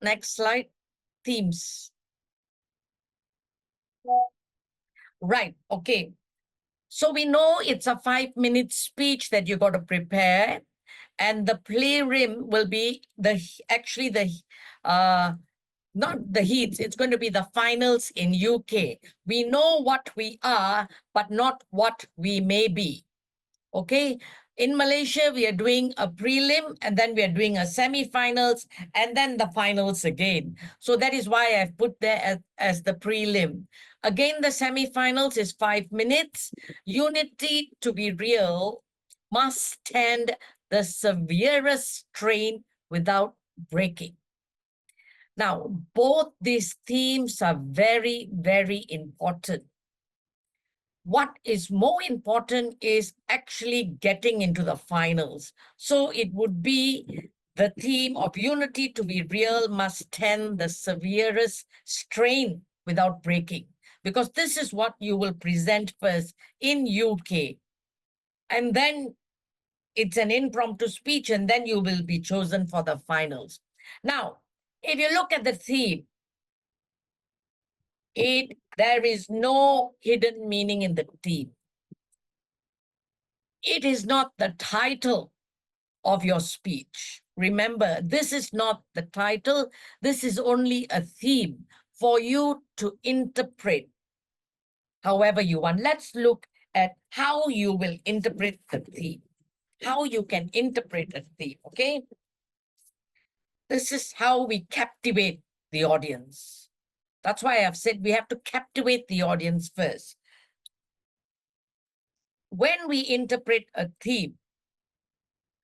Next slide. Themes. Right. Okay. So we know it's a 5-minute speech that you got to prepare. And the play rim will be not the heats, it's going to be the finals in UK. We know what we are, but not what we may be. Okay. In Malaysia, we are doing a prelim and then we are doing a semi-finals and then the finals again. So that is why I've put there as the prelim. Again, the semi-finals is 5 minutes. Unity to be real must stand the severest strain without breaking. Now, both these themes are very, very important. What is more important is actually getting into the finals. So it would be the theme of unity to be real must stand the severest strain without breaking. Because this is what you will present first in UK. And then it's an impromptu speech and then you will be chosen for the finals. Now, if you look at the theme, there is no hidden meaning in the theme. It is not the title of your speech. Remember, this is not the title. This is only a theme for you to interpret however you want. Let's look at how you will interpret the theme, how you can interpret a theme, okay? This is how we captivate the audience. That's why I've said we have to captivate the audience first. When we interpret a theme,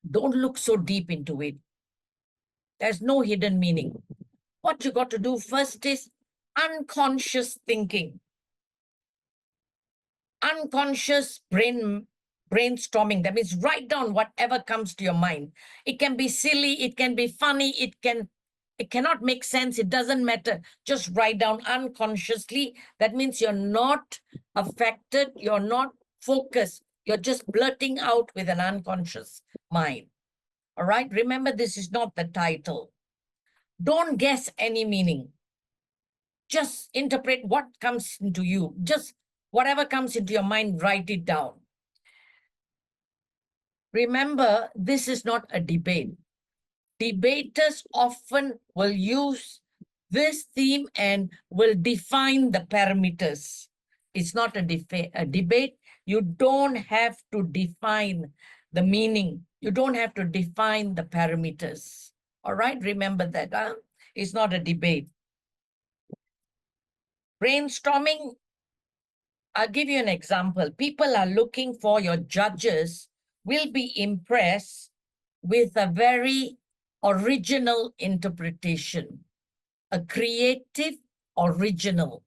don't look so deep into it. There's no hidden meaning. What you got to do first is unconscious thinking. Unconscious brainstorming. That means write down whatever comes to your mind. It can be silly, it can be funny, it cannot make sense, it doesn't matter. Just write down unconsciously. That means you're not affected, you're not focused. You're just blurting out with an unconscious mind. All right, remember this is not the title. Don't guess any meaning. Just interpret what comes into you. Just whatever comes into your mind, write it down. Remember, this is not a debate. Debaters often will use this theme and will define the parameters. It's not a debate. You don't have to define the meaning. You don't have to define the parameters. All right, remember that. It's not a debate. Brainstorming, I'll give you an example. People are looking for your judges will be impressed with a very original interpretation, a creative original.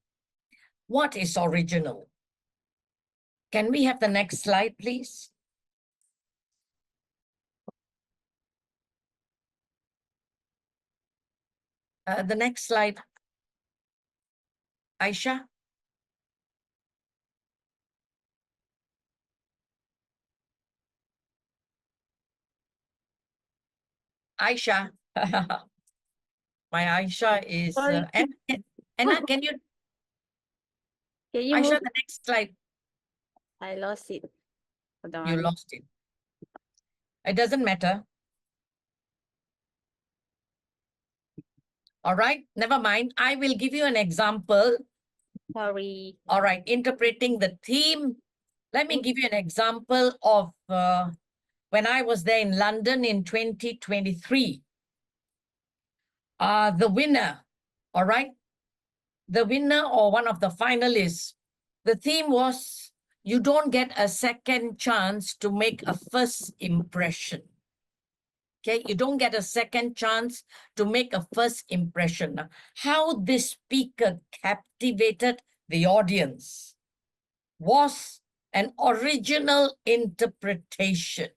What is original? Can we have the next slide, please? The next slide. Aisha? Aisha? My Aisha is... Anna, can you... Aisha, move? the next slide. I lost it. Hold on. You lost it. It doesn't matter. All right, never mind. I will give you an example. Sorry. All right, interpreting the theme. Let me give you an example of when I was there in London in 2023. The winner, all right? The winner or one of the finalists, the theme was, you don't get a second chance to make a first impression. Okay, you don't get a second chance to make a first impression. Now, how this speaker captivated the audience was an original interpretation.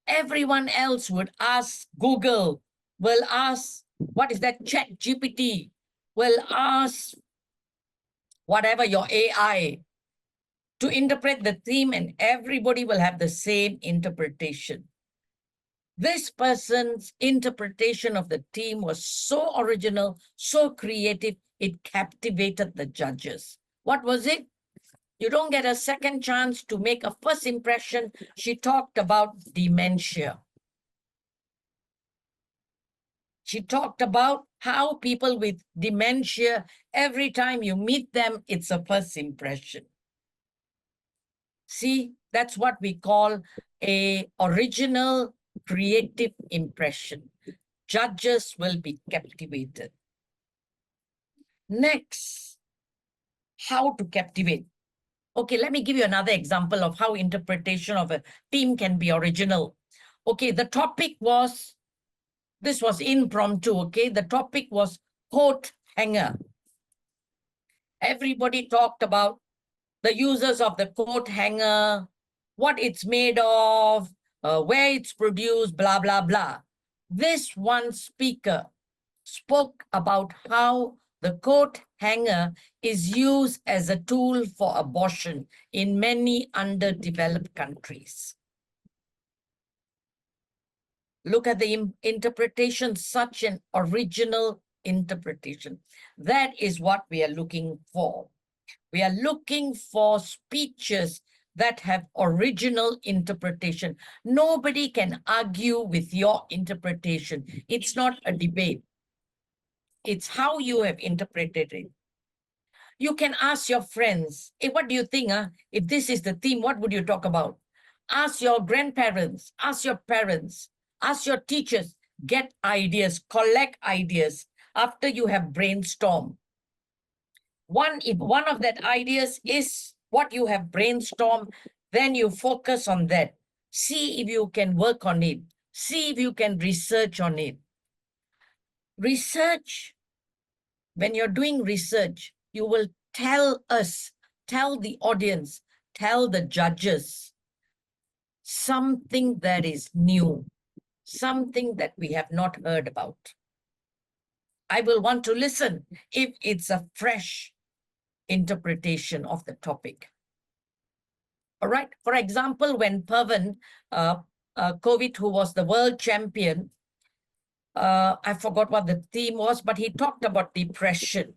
Everyone else would ask Google, will ask, what is that, ChatGPT, will ask whatever your AI to interpret the theme, and everybody will have the same interpretation. This person's interpretation of the theme was so original, so creative, it captivated the judges. What was it? You don't get a second chance to make a first impression. She talked about dementia. She talked about how people with dementia, every time you meet them, it's a first impression. See, that's what we call a original creative impression. Judges will be captivated. Next, how to captivate. Okay, let me give you another example of how interpretation of a theme can be original. Okay, the topic was, this was impromptu, okay? The topic was coat hanger. Everybody talked about the uses of the coat hanger, what it's made of, where it's produced, blah, blah, blah. This one speaker spoke about how the coat hanger is used as a tool for abortion in many underdeveloped countries. Look at the interpretation, such an original interpretation. That is what we are looking for. We are looking for speeches that have original interpretation. Nobody can argue with your interpretation. It's not a debate. It's how you have interpreted it. You can ask your friends, hey, what do you think? If this is the theme, what would you talk about? Ask your grandparents, ask your parents, ask your teachers, get ideas, collect ideas after you have brainstormed. If one of that ideas is what you have brainstormed, then you focus on that. See if you can work on it. See if you can research on it. Research, when you're doing research, you will tell us, tell the audience, tell the judges something that is new, something that we have not heard about. I will want to listen if it's a fresh interpretation of the topic. All right. For example, when Pavan, COVID, who was the world champion, I forgot what the theme was, but he talked about depression.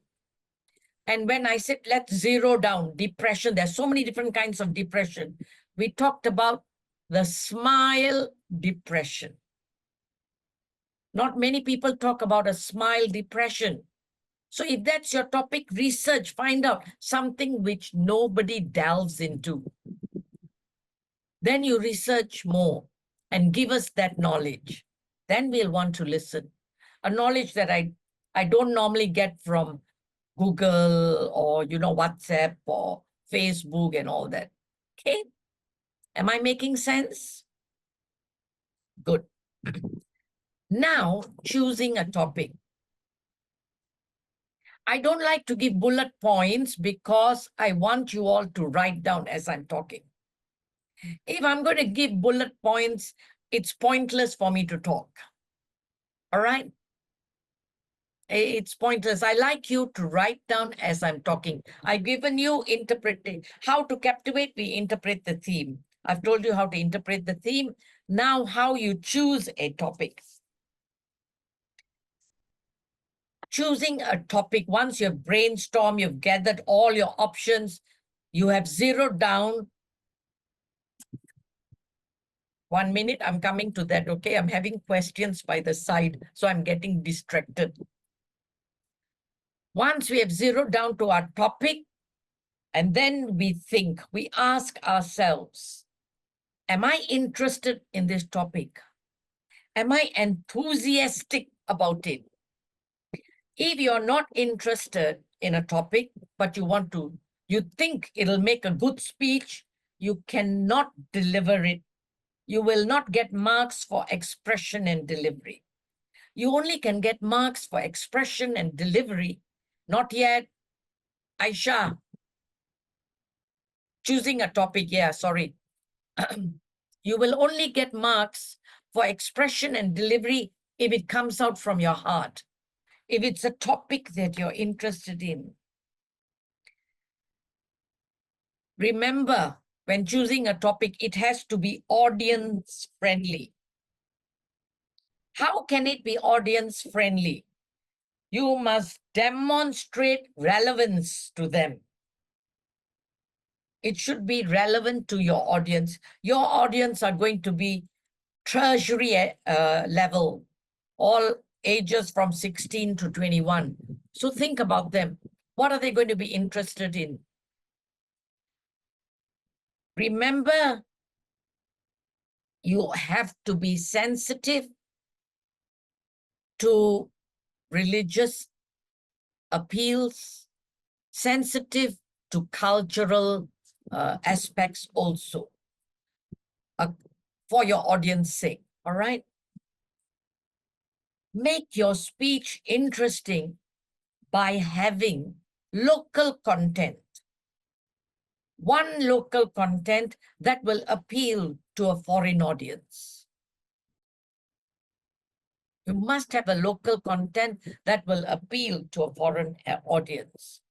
And when I said, let's zero down depression, there's so many different kinds of depression. We talked about the smile depression. Not many people talk about a smile depression. So if that's your topic, research, find out something which nobody delves into. Then you research more and give us that knowledge. Then we'll want to listen. A knowledge that I don't normally get from Google or, WhatsApp or Facebook and all that. Okay. Am I making sense? Good. Now, choosing a topic. I don't like to give bullet points because I want you all to write down as I'm talking. If I'm going to give bullet points, it's pointless for me to talk. All right? It's pointless. I like you to write down as I'm talking. I've given you interpreting. How to captivate, we interpret the theme. I've told you how to interpret the theme. Now, how you choose a topic. Choosing a topic, once you've brainstormed, you've gathered all your options, you have zeroed down. 1 minute, I'm coming to that, okay? I'm having questions by the side, so I'm getting distracted. Once we have zeroed down to our topic, and then we think, we ask ourselves, am I interested in this topic? Am I enthusiastic about it? If you're not interested in a topic, but you think it'll make a good speech, you cannot deliver it. You will not get marks for expression and delivery. You only can get marks for expression and delivery. Not yet. Aisha, choosing a topic, yeah, sorry. You will only get marks for expression and delivery if it comes out from your heart, if it's a topic that you're interested in. Remember, when choosing a topic, it has to be audience friendly. How can it be audience friendly? You must demonstrate relevance to them. It should be relevant to your audience. Your audience are going to be tertiary level, all ages from 16 to 21. So think about them. What are they going to be interested in? Remember, you have to be sensitive to religious appeals, sensitive to cultural aspects also, for your audience sake, all right? Make your speech interesting by having local content. One local content that will appeal to a foreign audience. You must have a local content that will appeal to a foreign audience.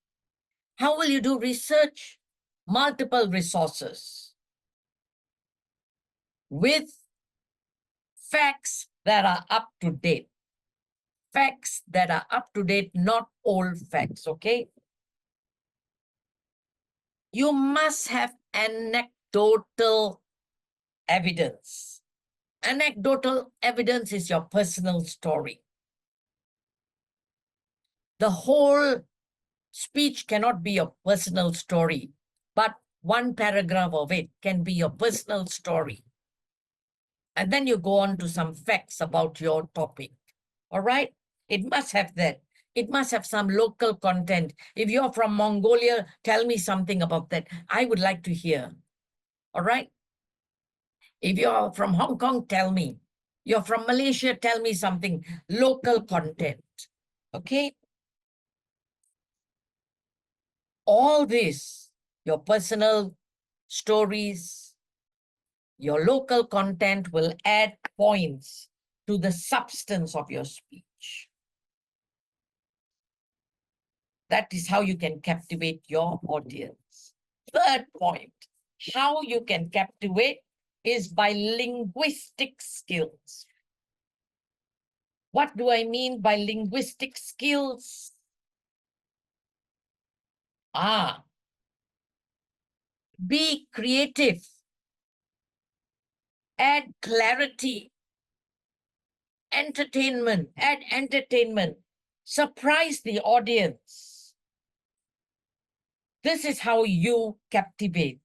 How will you do research? Multiple resources with facts that are up to date. Facts that are up to date, not old facts, okay? You must have anecdotal evidence. Anecdotal evidence is your personal story. The whole speech cannot be your personal story, but one paragraph of it can be your personal story. And then you go on to some facts about your topic. All right? It must have that. It must have some local content. If you're from Mongolia, tell me something about that. I would like to hear. All right? If you're from Hong Kong, tell me. You're from Malaysia, tell me something. Local content. Okay? All this, your personal stories, your local content will add points to the substance of your speech. That is how you can captivate your audience. Third point, how you can captivate is by linguistic skills. What do I mean by linguistic skills? Be creative. Add clarity. Entertainment. Add entertainment. Surprise the audience. This is how you captivate.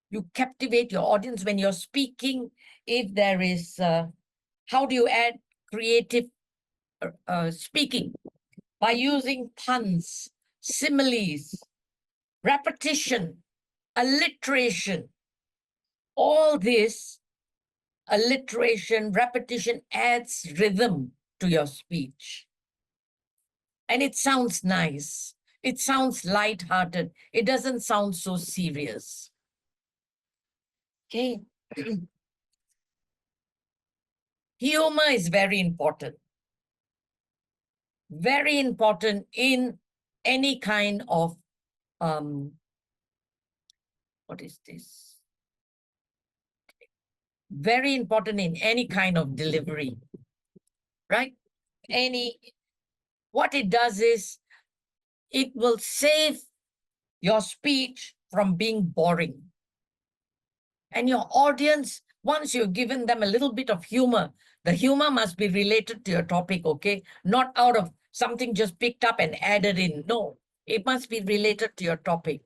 You captivate your audience when you're speaking. If there is, how do you add creative speaking? By using puns, similes, repetition, alliteration. All this, alliteration, repetition adds rhythm to your speech. And it sounds nice. It sounds light-hearted. It doesn't sound so serious. Okay. Humor is very important. Very important in any kind of, what is this? Very important in any kind of delivery, right? What it does is, it will save your speech from being boring. And your audience, once you've given them a little bit of humor, the humor must be related to your topic, okay? Not out of something just picked up and added in. No, it must be related to your topic.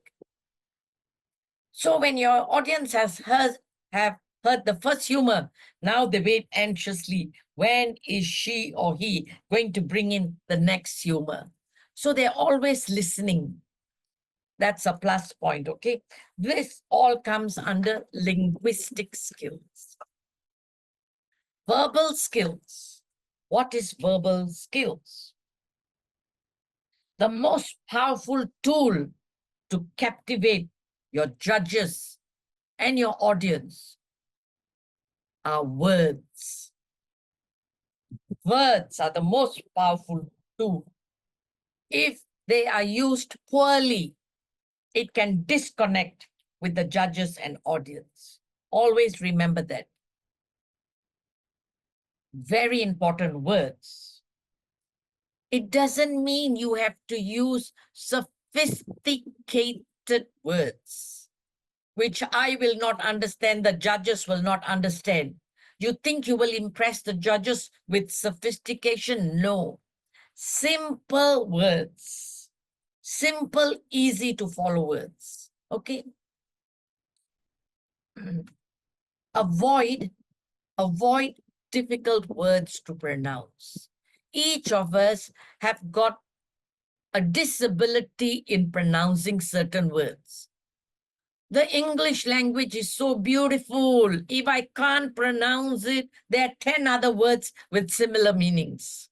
So when your audience have heard the first humor, now they wait anxiously. When is she or he going to bring in the next humor? So they're always listening. That's a plus point, okay? This all comes under linguistic skills. Verbal skills. What is verbal skills? The most powerful tool to captivate your judges and your audience are words. Words are the most powerful tool. If they are used poorly, it can disconnect with the judges and audience. Always remember that. very important words. It doesn't mean you have to use sophisticated words, which I will not understand, the judges will not understand. You think you will impress the judges with sophistication? No. Simple words. Simple, easy to follow words. Okay? Avoid difficult words to pronounce. Each of us have got a disability in pronouncing certain words. The English language is so beautiful. If I can't pronounce it, there are 10 other words with similar meanings.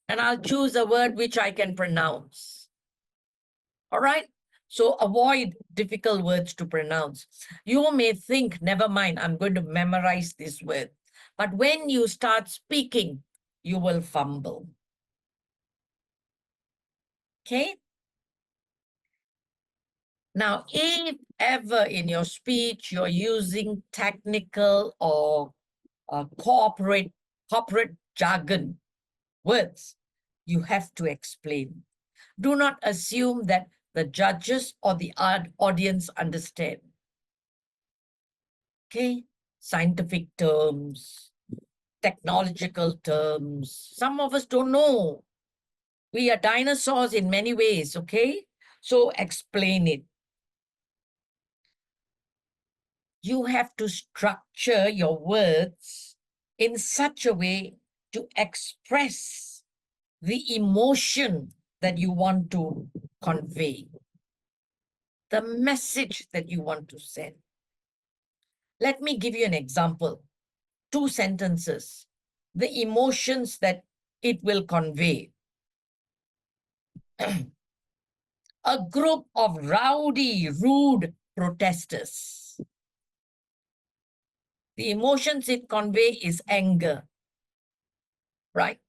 And I'll choose a word which I can pronounce. All right? So avoid difficult words to pronounce. You may think, never mind, I'm going to memorize this word. But when you start speaking, you will fumble. Okay? Now, if ever in your speech you're using technical or corporate jargon words, you have to explain. Do not assume that the judges or the audience understand. Okay? Scientific terms, technological terms. Some of us don't know. We are dinosaurs in many ways, okay? So explain it. You have to structure your words in such a way to express the emotion that you want to convey, the message that you want to send. Let me give you an example. 2 sentences, the emotions that it will convey. A group of rowdy, rude protesters. The emotions it conveys is anger, right?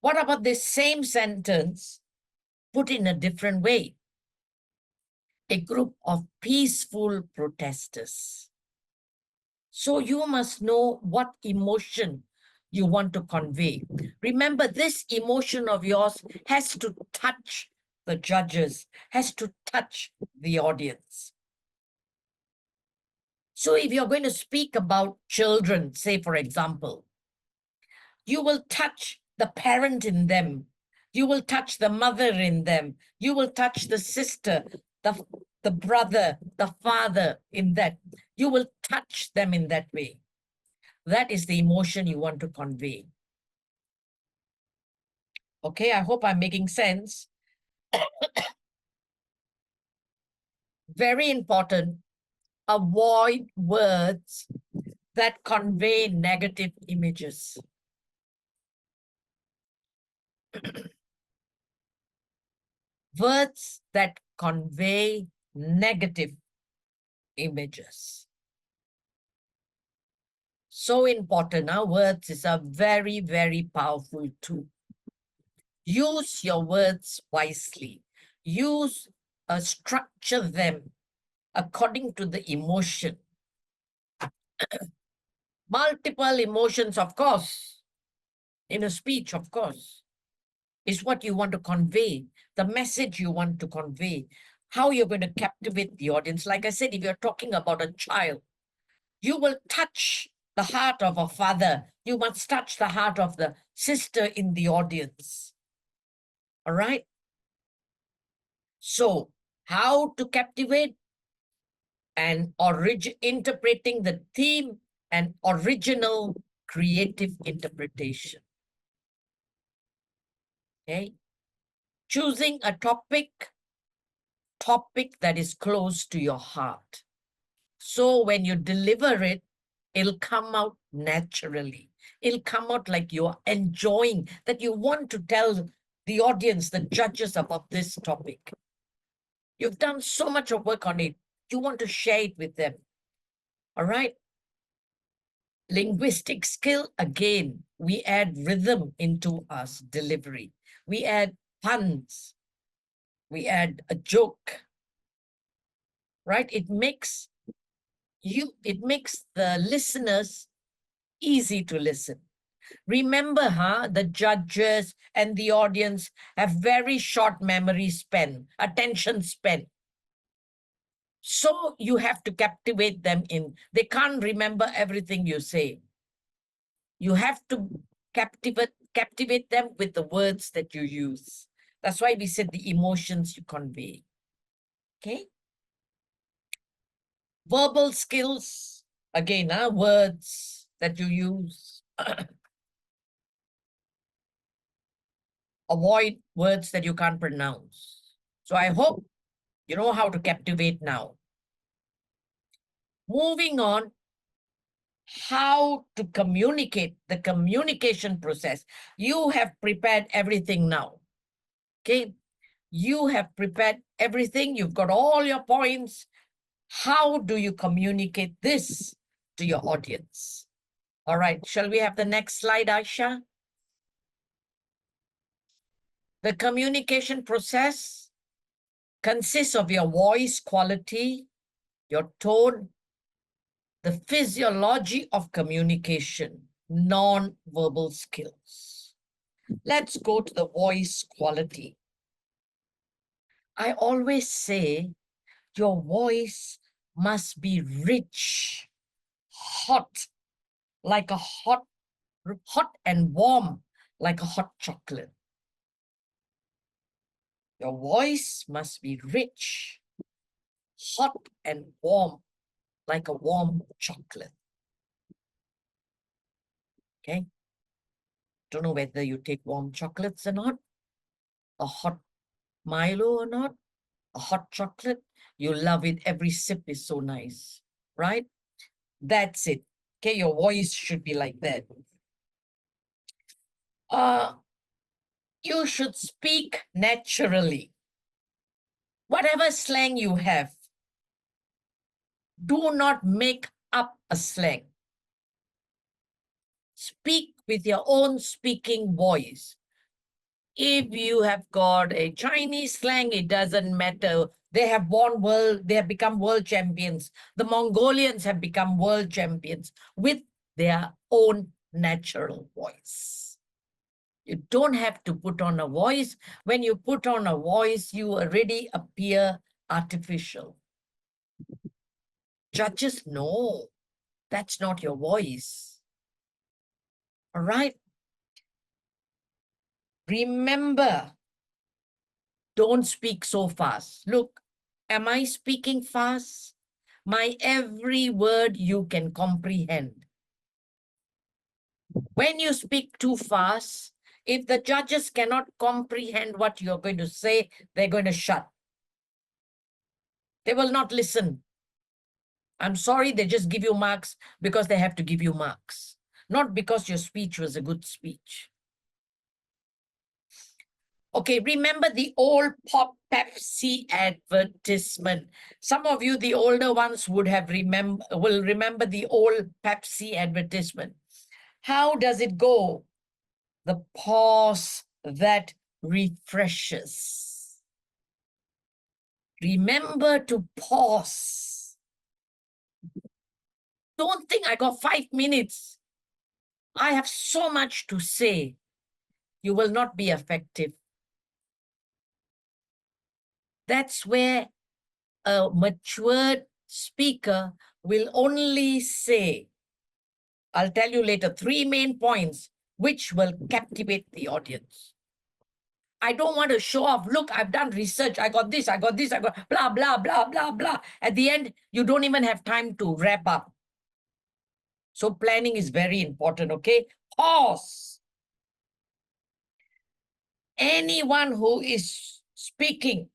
What about this same sentence put in a different way? A group of peaceful protesters. So you must know what emotion you want to convey. Remember, this emotion of yours has to touch the judges, has to touch the audience. So if you're going to speak about children, say, for example, you will touch the parent in them. You will touch the mother in them. You will touch the sister, the brother, the father in that. You will touch them in that way. That is the emotion you want to convey. Okay, I hope I'm making sense. Very important. Avoid words that convey negative images. Words that convey negative images. So important. Our words is a very, very powerful tool. Use your words wisely. Structure them according to the emotion. Multiple emotions, of course, in a speech, of course, is what you want to convey, the message you want to convey, how you're going to captivate the audience. Like I said, if you're talking about a child, you will touch the heart of a father. You must touch the heart of the sister in the audience. All right? So, how to captivate and interpreting the theme and original creative interpretation. Okay? Choosing a topic that is close to your heart. So when you deliver it, it'll come out naturally. It'll come out like you're enjoying, that you want to tell the audience, the judges about this topic. You've done so much of work on it. You want to share it with them. All right? Linguistic skill, again, we add rhythm into our delivery. We add puns. We add a joke. Right? It makes the listeners easy to listen. Remember, the judges and the audience have very short memory span, attention span. So you have to captivate them in. They can't remember everything you say. You have to captivate them with the words that you use. That's why we said the emotions you convey. Okay? Verbal skills, again, words that you use. Avoid words that you can't pronounce. So I hope you know how to captivate now. Moving on, how to communicate, the communication process. You have prepared everything now. Okay? You have prepared everything. You've got all your points. How do you communicate this to your audience? All right, shall we have the next slide, Asya? The communication process consists of your voice quality, your tone, the physiology of communication, non-verbal skills. Let's go to the voice quality. I always say your voice must be rich, hot, like a hot and warm, like a hot chocolate. Your voice must be rich, hot and warm, like a warm chocolate. Okay? Don't know whether you take warm chocolates or not, a hot Milo or not, a hot chocolate. You love it. Every sip is so nice, right? That's it. Okay, your voice should be like that. You should speak naturally. Whatever slang you have, do not make up a slang. Speak with your own speaking voice. If you have got a Chinese slang, it doesn't matter. They have won world, they have become world champions. The Mongolians have become world champions with their own natural voice. You don't have to put on a voice. When you put on a voice, you already appear artificial. Judges know that's not your voice. All right? Remember, don't speak so fast. Look, am I speaking fast? My every word you can comprehend. When you speak too fast, if the judges cannot comprehend what you're going to say, they're going to shut. They will not listen. I'm sorry, they just give you marks because they have to give you marks, not because your speech was a good speech. Okay, remember the old Pepsi advertisement. Some of you, the older ones, will remember the old Pepsi advertisement. How does it go? The pause that refreshes. Remember to pause. Don't think I got 5 minutes. I have so much to say. You will not be effective. That's where a matured speaker will only say, I'll tell you later, 3 main points which will captivate the audience. I don't want to show off. Look, I've done research. I got this, I got this, I got blah, blah, blah, blah, blah. At the end, you don't even have time to wrap up. So planning is very important, okay? Pause. Anyone who is speaking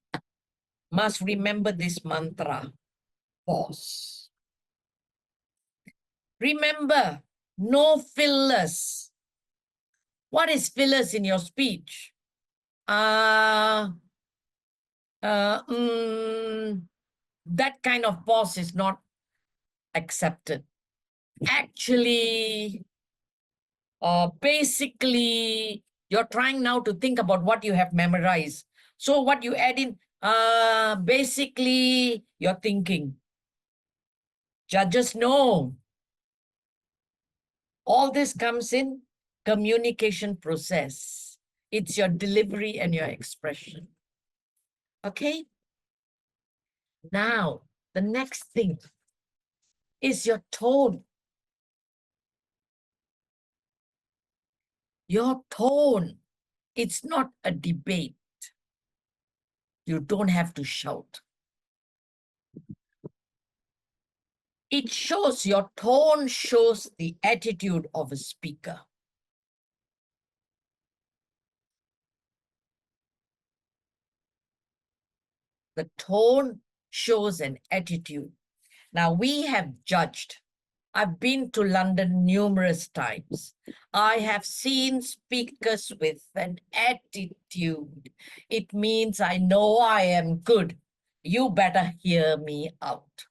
must remember this mantra. Pause. Remember, no fillers. What is fillers in your speech? That kind of pause is not accepted. Actually, basically, you're trying now to think about what you have memorized. So what you add in, basically, you're thinking. Judges know. All this comes in communication process. It's your delivery and your expression. Okay? Now, the next thing is your tone. Your tone. It's not a debate. You don't have to shout. It shows, your tone shows the attitude of a speaker. The tone shows an attitude. Now, we have judged. I've been to London numerous times. I have seen speakers with an attitude. It means I know I am good. You better hear me out.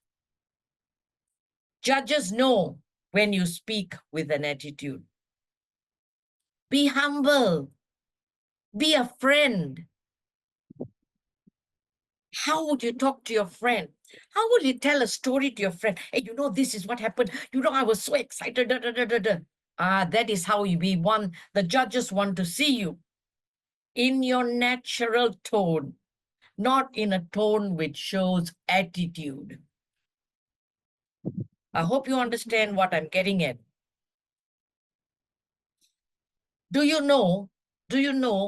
Judges know when you speak with an attitude. Be humble. Be a friend. How would you talk to your friend? How will you tell a story to your friend? Hey, you know, this is what happened. You know, I was so excited. Da, da, da, da, da. That is how we want, the judges want to see you. In your natural tone, not in a tone which shows attitude. I hope you understand what I'm getting at. Do you know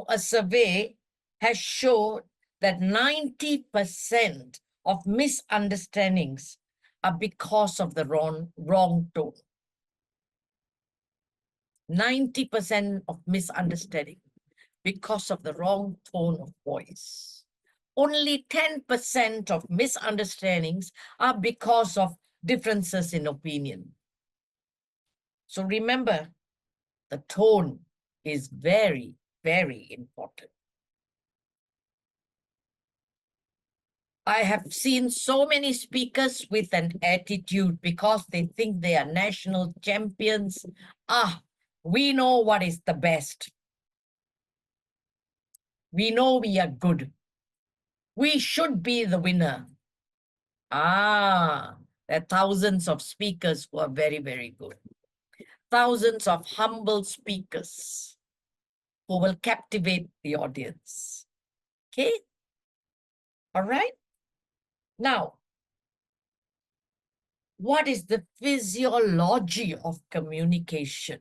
a survey has showed that 90% of misunderstandings are because of the wrong tone. 90% of misunderstanding because of the wrong tone of voice. Only 10% of misunderstandings are because of differences in opinion. So remember, the tone is very, very important. I have seen so many speakers with an attitude because they think they are national champions. We know what is the best. We know we are good. We should be the winner. There are thousands of speakers who are very, very good. Thousands of humble speakers who will captivate the audience. Okay? All right? Now, what is the physiology of communication?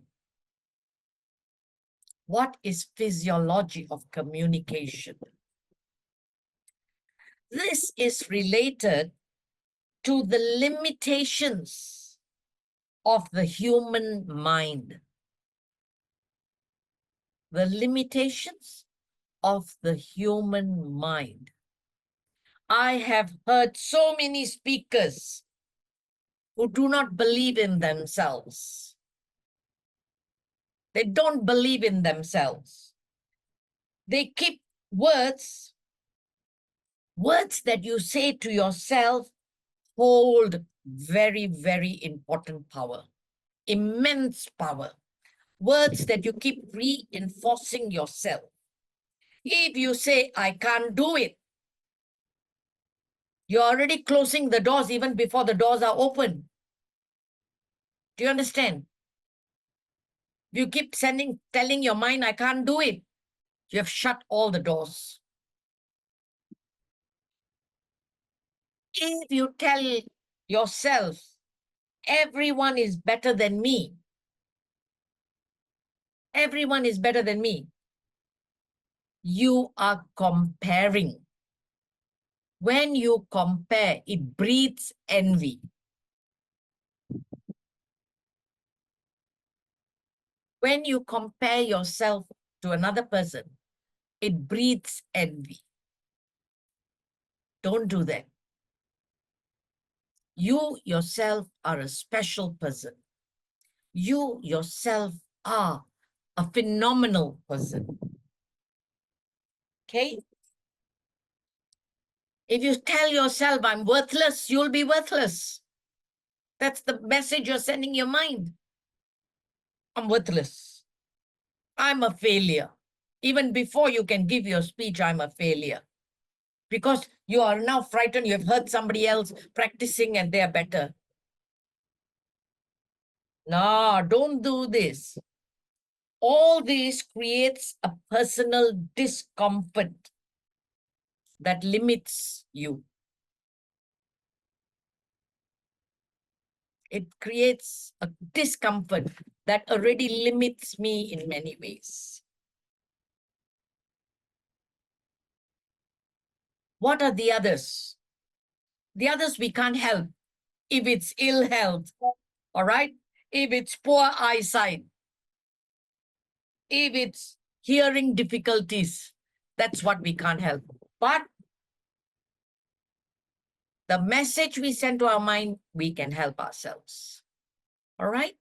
What is physiology of communication? This is related to the limitations of the human mind. The limitations of the human mind. I have heard so many speakers who do not believe in themselves. They don't believe in themselves. They keep words that you say to yourself hold very, very important power, immense power. Words that you keep reinforcing yourself. If you say, I can't do it, you're already closing the doors even before the doors are open. Do you understand? You keep telling your mind, I can't do it. You have shut all the doors. If you tell yourself, everyone is better than me, everyone is better than me, you are comparing. When you compare, it breeds envy. When you compare yourself to another person, it breeds envy. Don't do that. You yourself are a special person. You yourself are a phenomenal person. Okay? If you tell yourself, I'm worthless, you'll be worthless. That's the message you're sending your mind. I'm worthless. I'm a failure. Even before you can give your speech, I'm a failure. Because you are now frightened, you have heard somebody else practicing and they are better. No, don't do this. All this creates a personal discomfort that limits you. It creates a discomfort that already limits me in many ways. What are the others? The others we can't help. If it's ill health, all right? If it's poor eyesight, if it's hearing difficulties, that's what we can't help. But the message we send to our mind, we can help ourselves. All right?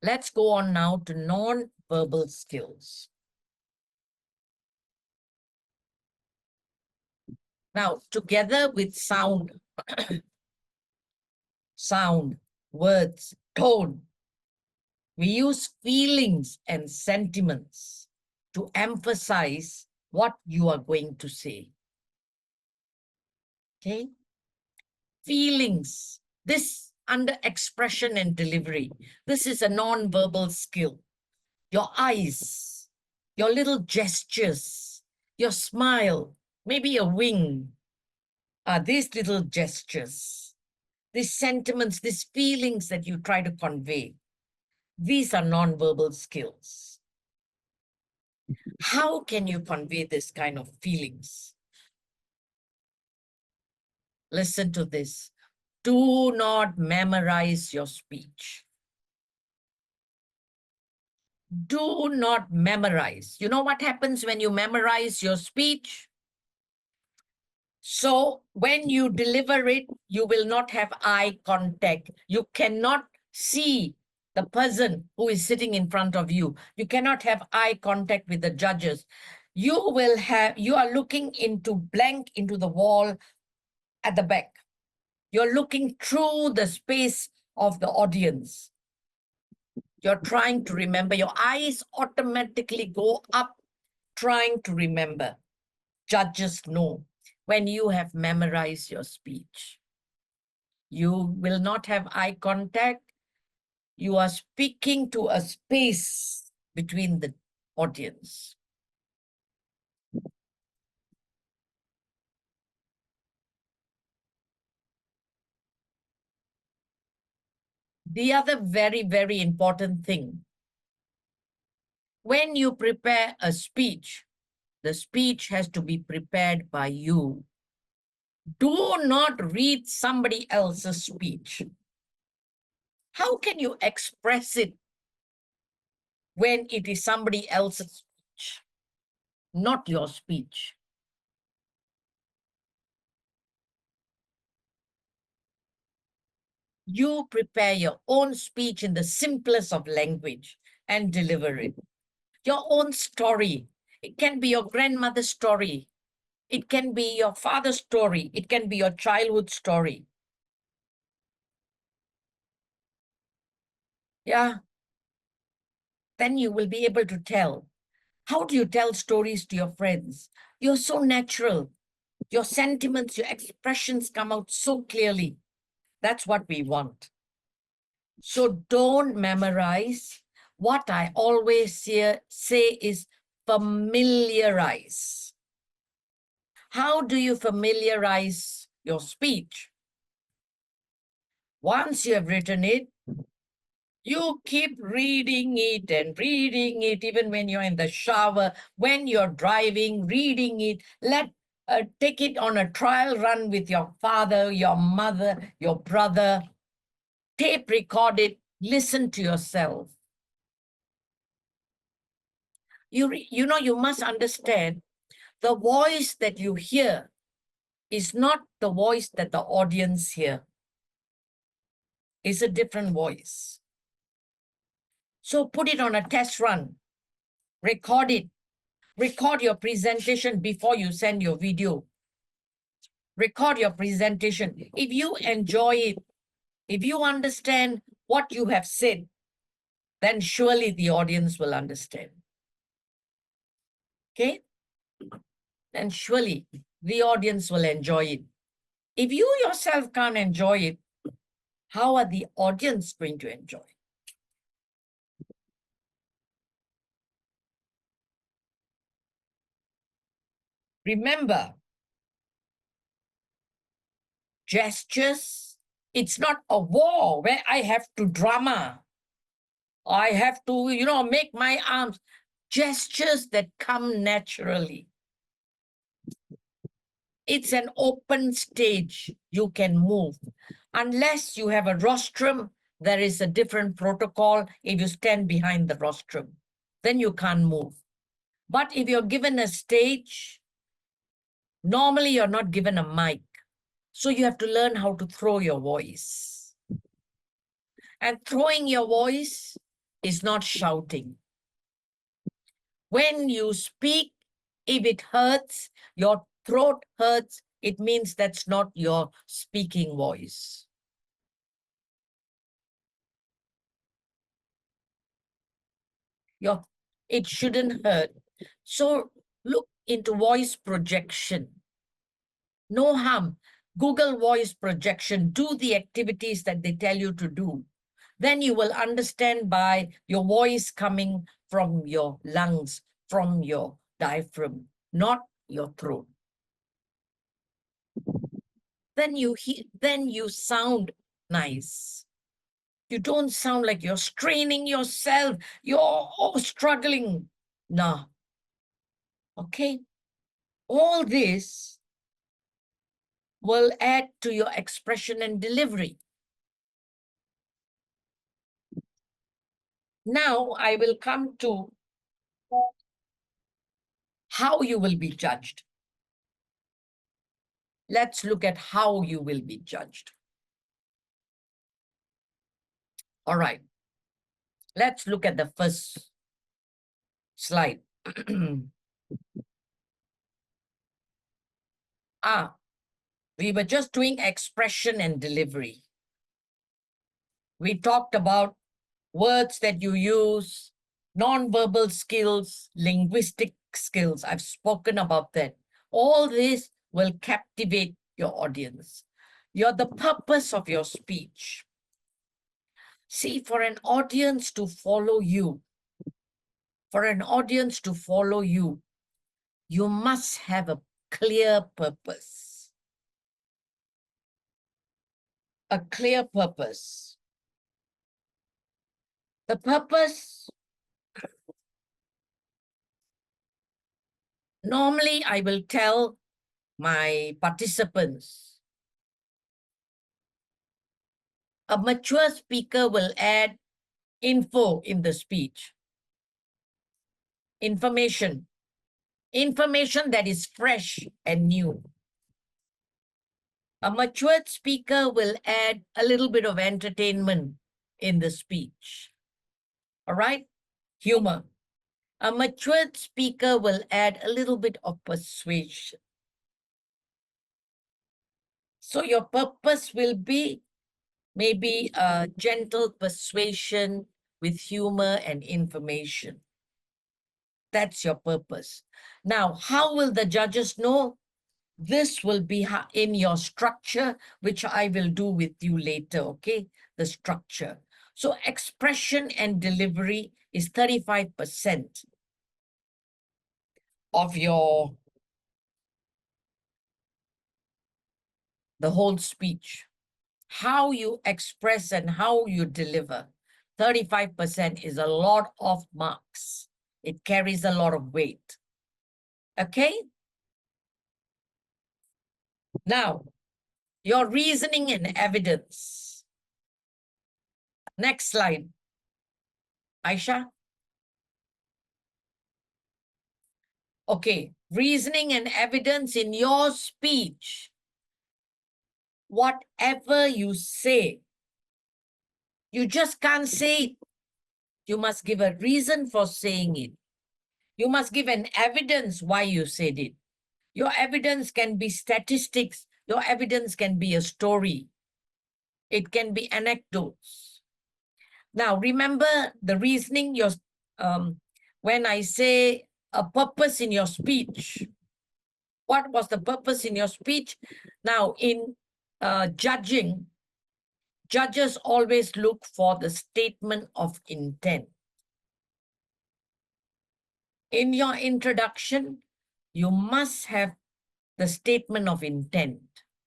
Let's go on now to non-verbal skills. Now, together with sound, sound, words, tone, we use feelings and sentiments to emphasize what you are going to say. Okay? Feelings. This under expression and delivery. This is a non-verbal skill. Your eyes, your little gestures, your smile, maybe a wing, are these little gestures, these sentiments, these feelings that you try to convey. These are non-verbal skills. How can you convey this kind of feelings? Listen to this. Do not memorize your speech. Do not memorize. You know what happens when you memorize your speech? So when you deliver it, you will not have eye contact. You cannot see the person who is sitting in front of you. You cannot have eye contact with the judges. You are looking into blank into the wall at the back. You're looking through the space of the audience. You're trying to remember. Your eyes automatically go up trying to remember. Judges know when you have memorized your speech. You will not have eye contact. You are speaking to a space between the audience. The other very, very important thing, when you prepare a speech, the speech has to be prepared by you. Do not read somebody else's speech. How can you express it when it is somebody else's speech, not your speech? You prepare your own speech in the simplest of language and deliver it. Your own story. It can be your grandmother's story. It can be your father's story. It can be your childhood story. Yeah. Then you will be able to tell. How do you tell stories to your friends? You're so natural. Your sentiments, your expressions come out so clearly. That's what we want. So don't memorize. What I always say is familiarize. How do you familiarize your speech? Once you have written it, you keep reading it and reading it, even when you're in the shower, when you're driving, reading it. Take it on a trial run with your father, your mother, your brother. Tape record it, listen to yourself. You must understand the voice that you hear is not the voice that the audience hear. It's a different voice. So put it on a test run, record it, record your presentation before you send your video. Record your presentation. If you enjoy it, if you understand what you have said, then surely the audience will understand. Okay? Then surely the audience will enjoy it. If you yourself can't enjoy it, how are the audience going to enjoy? Remember, gestures, it's not a war where I have to drama. I have to, make my arms. Gestures that come naturally. It's an open stage. You can move. Unless you have a rostrum, there is a different protocol if you stand behind the rostrum. Then you can't move. But if you're given a stage, normally you're not given a mic. So you have to learn how to throw your voice. And throwing your voice is not shouting. When you speak, if it hurts, your throat hurts, it means that's not your speaking voice. It shouldn't hurt. So look into voice projection. No harm. Google voice projection. Do the activities that they tell you to do. Then you will understand by your voice coming from your lungs, from your diaphragm, not your throat. Then you sound nice. You don't sound like you're straining yourself. You're struggling. No. Okay. All this will add to your expression and delivery. Now I will come to how you will be judged. Let's look at how you will be judged. All right. Let's look at the first slide. We were just doing expression and delivery. We talked about words that you use, non-verbal skills, linguistic skills. I've spoken about that. All this will captivate your audience. You're the purpose of your speech. See, for an audience to follow you, you must have a clear purpose. A clear purpose. The purpose, normally I will tell my participants, a mature speaker will add info in the speech. Information that is fresh and new. A matured speaker will add a little bit of entertainment in the speech. All right? Humor. A matured speaker will add a little bit of persuasion. So your purpose will be maybe a gentle persuasion with humor and information. That's your purpose. Now, how will the judges know? This will be in your structure, which I will do with you later, okay? The structure. So expression and delivery is 35% of the whole speech. How you express and how you deliver. 35% is a lot of marks. It carries a lot of weight. Okay? Now, your reasoning and evidence. Next slide. Aisha? Okay, reasoning and evidence in your speech. Whatever you say, you just can't say it. You must give a reason for saying it. You must give an evidence why you said it. Your evidence can be statistics. Your evidence can be a story. It can be anecdotes. Now, remember the reasoning, when I say a purpose in your speech, what was the purpose in your speech? Now, in judging, judges always look for the statement of intent. In your introduction, you must have the statement of intent.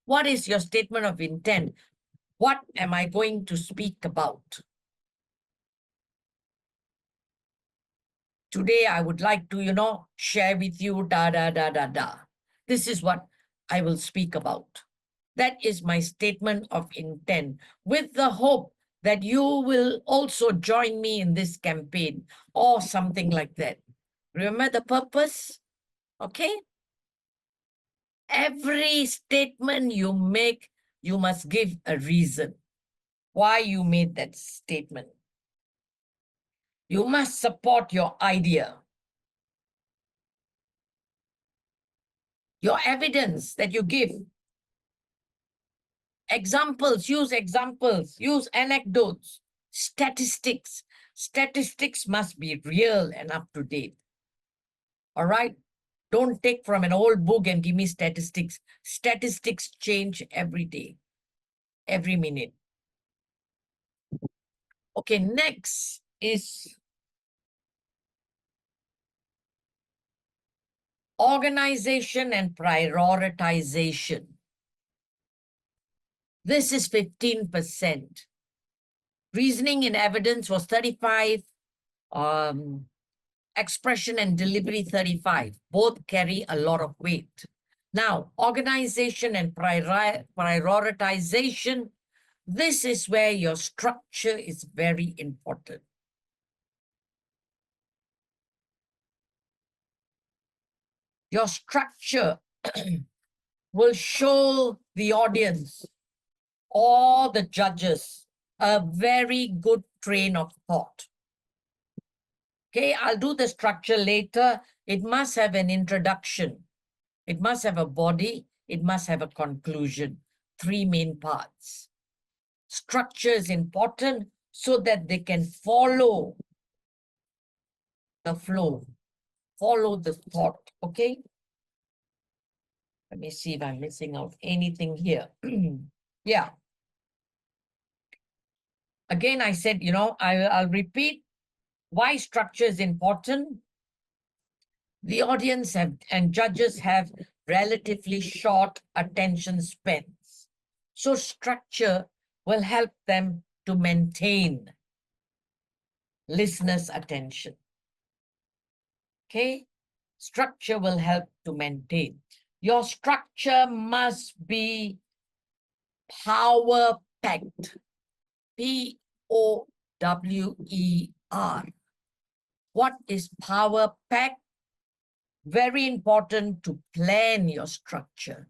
What is your statement of intent? What am I going to speak about? Today, I would like to, share with you da, da, da, da, da. This is what I will speak about. That is my statement of intent, with the hope that you will also join me in this campaign or something like that. Remember the purpose? Okay? Every statement you make, you must give a reason why you made that statement. You must support your idea. Your evidence that you give. Examples, use anecdotes, statistics. Statistics must be real and up to date. All right? Don't take from an old book and give me statistics. Statistics change every day, every minute. Okay, next is organization and prioritization. This is 15%. Reasoning and evidence was 35. Expression and delivery 35. Both carry a lot of weight. Now, organization and prioritization. This is where your structure is very important. Your structure will show the audience or the judges a very good train of thought. Okay, I'll do the structure later. It must have an introduction. It must have a body. It must have a conclusion. 3 main parts. Structure is important so that they can follow the flow, follow the thought, okay? Let me see if I'm missing out anything here. Yeah. Again, I said, I'll repeat why structure is important. The audience and judges have relatively short attention spans. So structure will help them to maintain listeners' attention. Okay? Structure will help to maintain. Your structure must be power-packed. P-O-W-E-R. What is power-packed? Very important to plan your structure.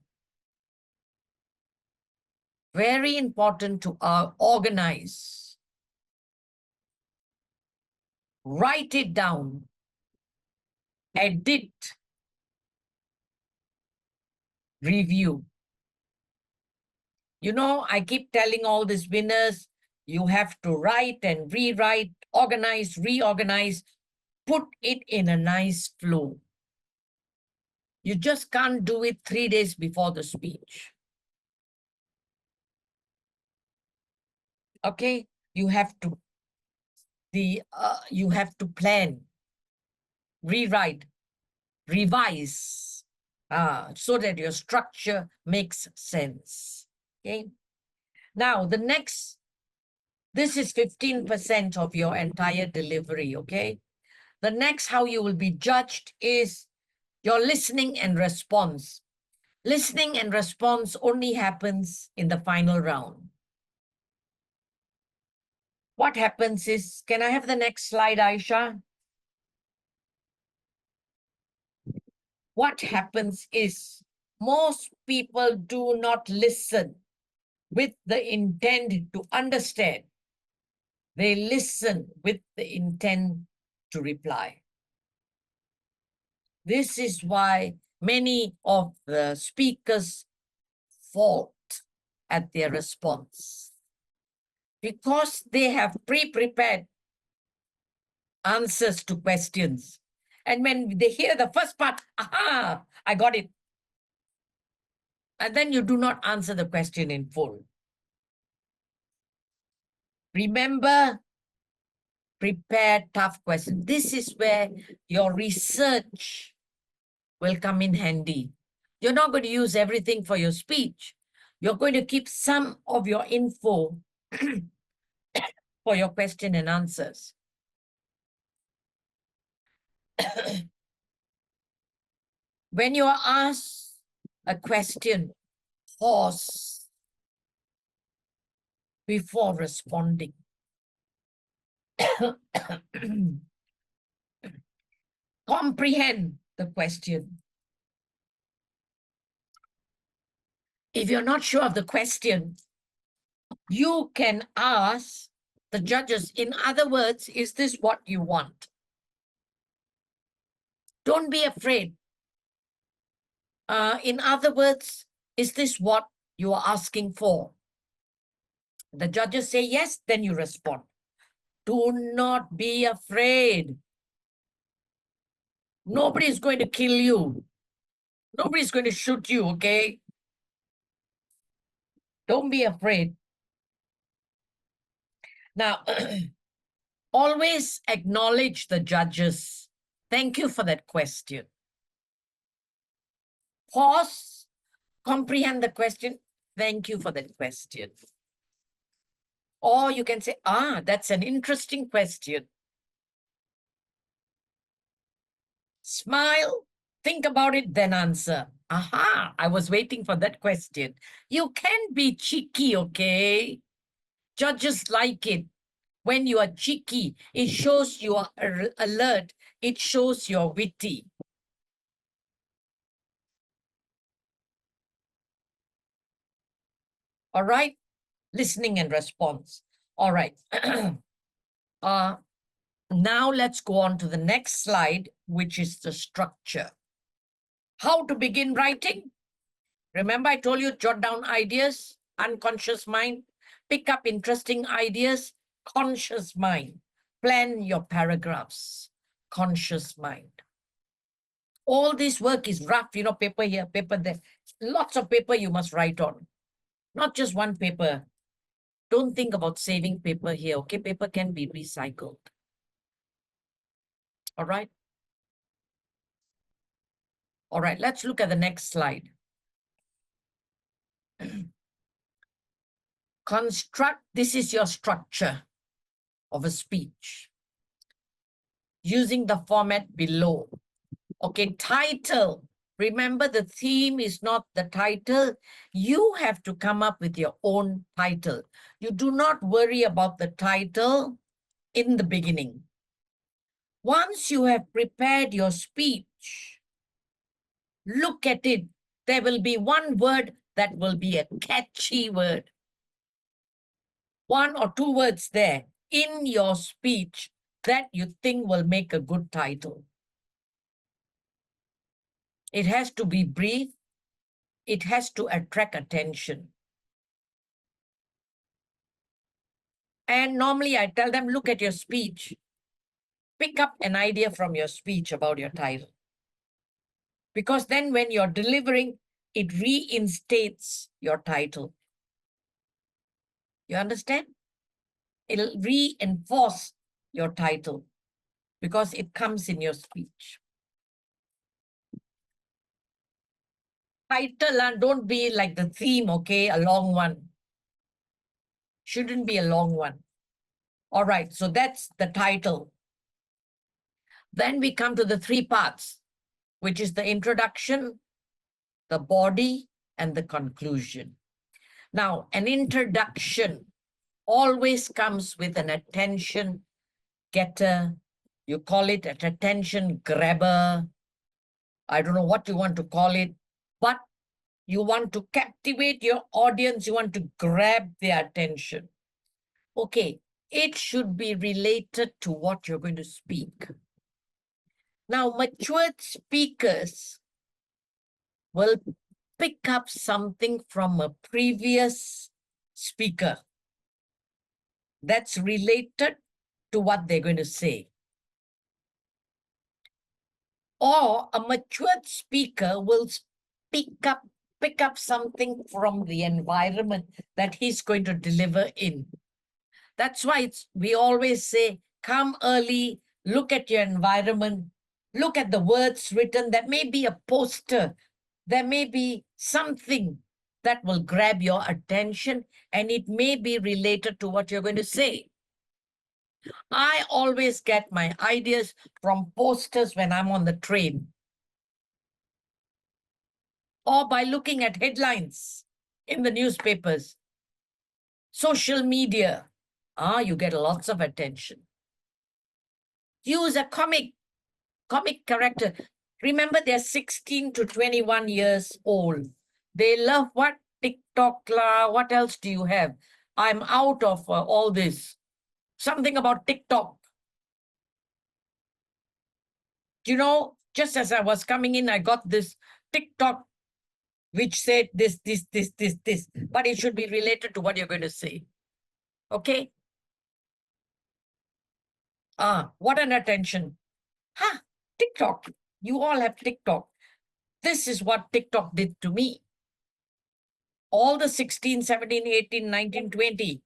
Very important to organize. Write it down. Edit. Review. I keep telling all these winners, you have to write and rewrite, organize, reorganize, put it in a nice flow. You just can't do it 3 days before the speech. Okay? You have to plan, rewrite, revise, so that your structure makes sense. Okay? Now, this is 15% of your entire delivery, okay? The next, how you will be judged is your listening and response. Listening and response only happens in the final round. What happens is, can I have the next slide, Aisha? What happens is, most people do not listen with the intent to understand. They listen with the intent to reply. This is why many of the speakers fault at their response, because they have pre-prepared answers to questions. And when they hear the first part, aha, I got it. and then you do not answer the question in full. Remember, prepare tough questions. This is where your research will come in handy. You're not going to use everything for your speech. You're going to keep some of your info for your question and answers. When you are asked a question, pause before responding. Comprehend the question. If you're not sure of the question, you can ask the judges, in other words, is this what you want? Don't be afraid. In other words, is this what you are asking for? The judges say yes, then you respond. Do not be afraid. Nobody's going to kill you. Nobody's going to shoot you, okay? Don't be afraid. Now, always acknowledge the judges. Thank you for that question. Pause, comprehend the question. Thank you for that question. Or you can say, that's an interesting question. Smile, think about it, then answer. Aha, I was waiting for that question. You can be cheeky, okay? Judges like it. When you are cheeky, it shows you are alert. It shows you're witty. All right? Listening and response. All right. Now let's go on to the next slide, which is the structure. How to begin writing? Remember, I told you, jot down ideas, unconscious mind, pick up interesting ideas, conscious mind, plan your paragraphs, conscious mind. All this work is rough, paper here, paper there. Lots of paper you must write on, not just one paper. Don't think about saving paper here, okay? Paper can be recycled. All right? All right, let's look at the next slide. Construct, this is your structure of a speech using the format below. Okay, title. Remember, the theme is not the title. You have to come up with your own title. You do not worry about the title in the beginning. Once you have prepared your speech, look at it. There will be one word that will be a catchy word. One or two words there in your speech that you think will make a good title. It has to be brief. It has to attract attention. And normally I tell them, look at your speech. Pick up an idea from your speech about your title. Because then when you're delivering, it reinstates your title. You understand? It'll reinforce your title because it comes in your speech. Title, don't be like the theme, okay? A long one. Shouldn't be a long one. All right, so that's the title. Then we come to the three parts, which is the introduction, the body, and the conclusion. Now, an introduction always comes with an attention getter. You call it an attention grabber. I don't know what you want to call it, but you want to captivate your audience. You want to grab their attention. Okay, it should be related to what you're going to speak. Now, matured speakers will pick up something from a previous speaker that's related to what they're going to say. Or a matured speaker will pick up pick up something from the environment that he's going to deliver in. That's why we always say, come early, look at your environment, look at the words written. There may be a poster, there may be something that will grab your attention, and it may be related to what you're going to say. I always get my ideas from posters when I'm on the train, or by looking at headlines in the newspapers. Social media, you get lots of attention. Use a comic character. Remember, they're 16 to 21 years old. They love what? TikTok la. What else do you have? I'm out of all this. Something about TikTok. You know, just as I was coming in, I got this TikTok which said this. But it should be related to what you're going to say. Okay? What an attention. TikTok. You all have TikTok. This is what TikTok did to me. All the 16, 17, 18, 19, 20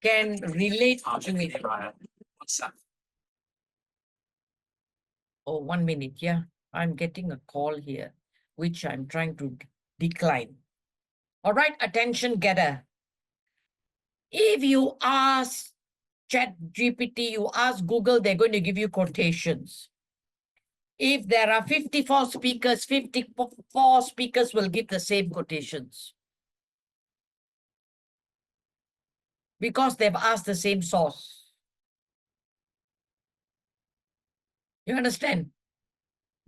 can relate to it. Oh, 1 minute. Yeah, I'm getting a call here, which I'm trying to decline. All right, attention getter. If you ask ChatGPT, you ask Google, they're going to give you quotations. If there are 54 speakers, 54 speakers will give the same quotations, because they've asked the same source. You understand?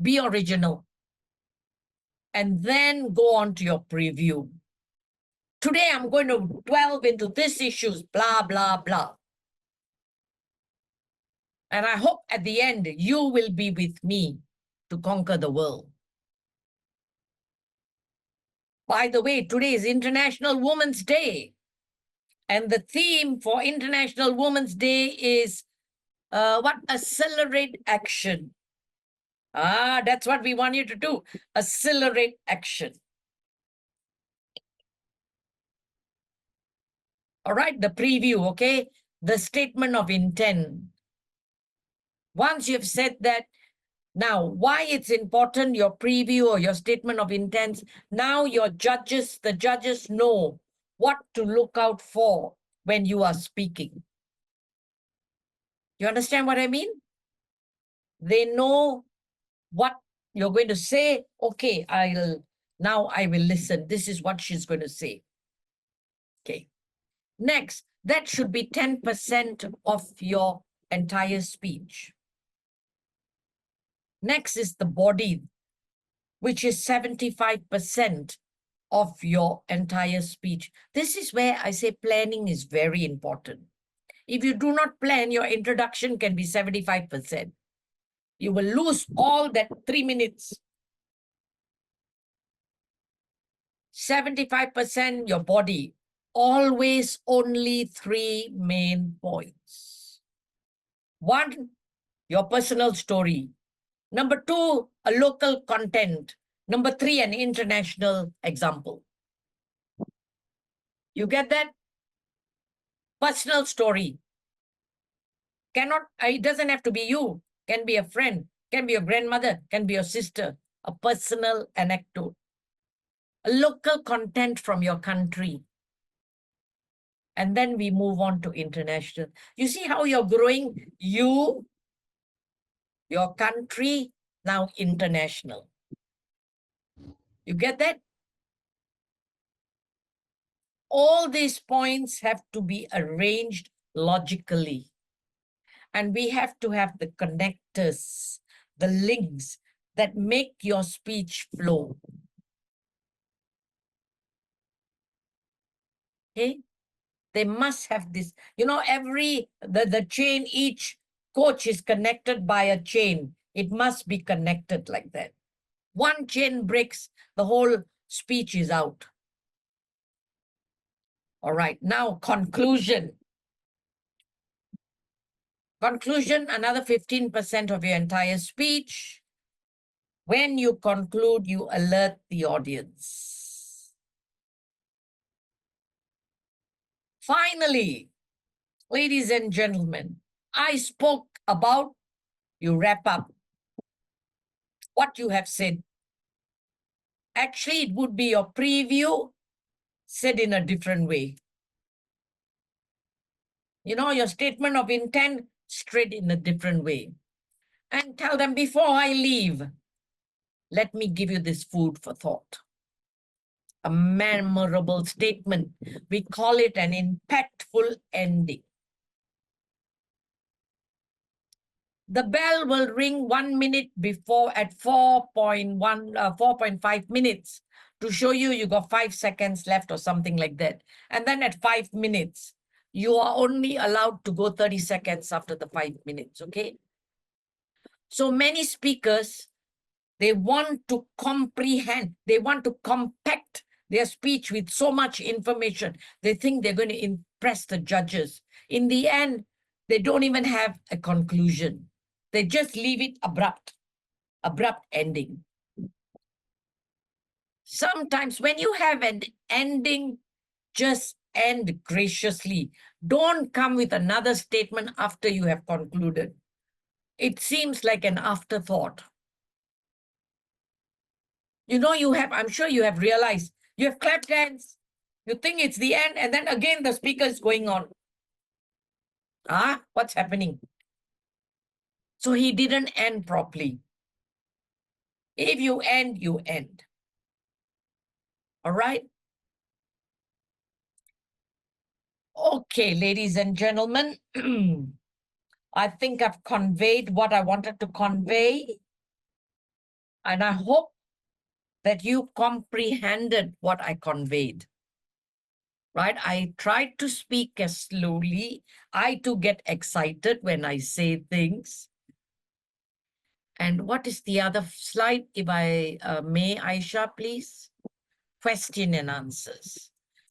Be original. And then go on to your preview. Today, I'm going to delve into these issues, blah, blah, blah. And I hope at the end, you will be with me to conquer the world. By the way, today is International Women's Day. And the theme for International Women's Day is what? Accelerate action. That's what we want you to do. Accelerate action. All right, the preview, okay? The statement of intent. Once you've said that, now why it's important, your preview or your statement of intents, now the judges know what to look out for when you are speaking. You understand what I mean? They know what you're going to say. Okay, I will listen. This is what she's going to say. Okay. Next, that should be 10% of your entire speech. Next is the body, which is 75% of your entire speech. This is where I say planning is very important. If you do not plan, your introduction can be 75%. You will lose all that 3 minutes. 75% your body. Always only 3 main points. 1, your personal story. Number 2, a local content. Number 3, an international example. You get that? Personal story. It doesn't have to be you. Can be a friend, can be your grandmother, can be your sister. A personal anecdote. A local content from your country. And then we move on to international. You see how you're growing? You, your country, now international. You get that? All these points have to be arranged logically. And we have to have the connectors, the links that make your speech flow. Okay? They must have this. You know, the chain, each coach is connected by a chain. It must be connected like that. One chain breaks, the whole speech is out. All right, now conclusion. Conclusion, another 15% of your entire speech. When you conclude, you alert the audience. Finally, ladies and gentlemen, I spoke about, you wrap up what you have said. Actually, it would be your preview said in a different way. You know, your statement of intent straight in a different way. And tell them, before I leave, let me give you this food for thought. A memorable statement. We call it an impactful ending. The bell will ring 1 minute before at 4.5 minutes to show you got 5 seconds left or something like that. And then at 5 minutes, you are only allowed to go 30 seconds after the 5 minutes, okay? So many speakers, they want to comprehend, they want to compact their speech with so much information. They think they're going to impress the judges. In the end, they don't even have a conclusion. They just leave it abrupt ending. Sometimes when you have an ending, just end graciously. Don't come with another statement after you have concluded. It seems like an afterthought. You know, I'm sure you have realized, you have clapped hands, you think it's the end, and then again the speaker is going on. What's happening? So he didn't end properly. If you end, you end. All right? Okay, ladies and gentlemen, I think I've conveyed what I wanted to convey, and I hope that you comprehended what I conveyed. Right? I tried to speak as slowly. I too get excited when I say things. And what is the other slide? If I may, Aisha, please? Question and answers.